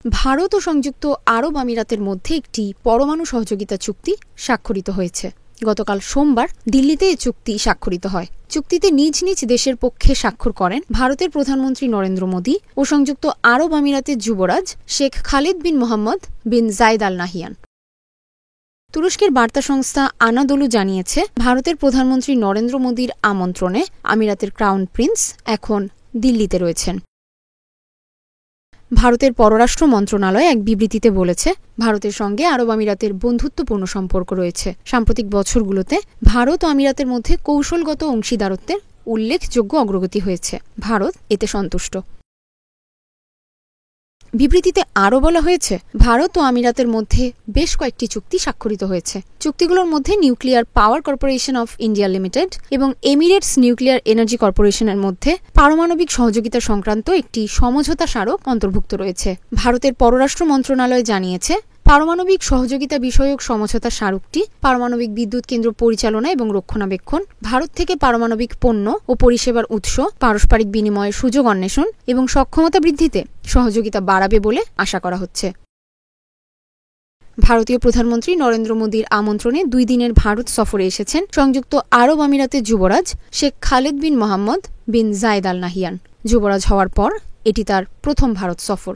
ভারত ও সংযুক্ত আরব আমিরাতের মধ্যে একটি পরমাণু সহযোগিতা চুক্তি স্বাক্ষরিত হয়েছে। গতকাল সোমবার দিল্লিতে এই চুক্তি স্বাক্ষরিত হয়। চুক্তিতে নিজ নিজ দেশের পক্ষে স্বাক্ষর করেন ভারতের প্রধানমন্ত্রী নরেন্দ্র মোদী ও সংযুক্ত আরব আমিরাতের যুবরাজ শেখ খালিদ বিন মোহাম্মদ বিন জায়েদ আল নাহিয়ান। তুরস্কের বার্তা সংস্থা আনাদোলু জানিয়েছে, ভারতের প্রধানমন্ত্রী নরেন্দ্র মোদীর আমন্ত্রণে আমিরাতের ক্রাউন প্রিন্স এখন দিল্লিতে রয়েছেন। ভারতের পররাষ্ট্র মন্ত্রণালয় এক বিবৃতিতে বলেছে, ভারতের সঙ্গে আরব আমিরাতের বন্ধুত্বপূর্ণ সম্পর্ক রয়েছে। সাম্প্রতিক বছরগুলোতে ভারত ও আমিরাতের মধ্যে কৌশলগত অংশীদারত্বের উল্লেখযোগ্য অগ্রগতি হয়েছে। ভারত এতে সন্তুষ্ট। বিবৃতিতে আরও বলা হয়েছে, ভারত ও আমিরাতের মধ্যে বেশ কয়েকটি চুক্তি স্বাক্ষরিত হয়েছে। চুক্তিগুলোর মধ্যে nuclear power corporation of India limited এবং এমিরেটস নিউক্লিয়ার এনার্জি কর্পোরেশনের মধ্যে পারমাণবিক সহযোগিতা সংক্রান্ত একটি সমঝোতা স্মারক অন্তর্ভুক্ত রয়েছে। ভারতের পররাষ্ট্র মন্ত্রণালয় জানিয়েছে, পারমাণবিক সহযোগিতা বিষয়ক সমঝোতা স্মারকটি পারমাণবিক বিদ্যুৎ কেন্দ্র পরিচালনা এবং রক্ষণাবেক্ষণ, ভারত থেকে পারমাণবিক পণ্য ও পরিষেবার উৎস, পারস্পরিক বিনিময়ের সুযোগ অন্বেষণ এবং সক্ষমতা বৃদ্ধিতে সহযোগিতা বাড়াবে বলে আশা করা হচ্ছে। ভারতীয় প্রধানমন্ত্রী নরেন্দ্র মোদীর আমন্ত্রণে 2 দিনের ভারত সফরে এসেছেন সংযুক্ত আরব আমিরাতের যুবরাজ শেখ খালিদ বিন মোহাম্মদ বিন জায়েদ আল নাহিয়ান। যুবরাজ হওয়ার পর এটি তার প্রথম ভারত সফর।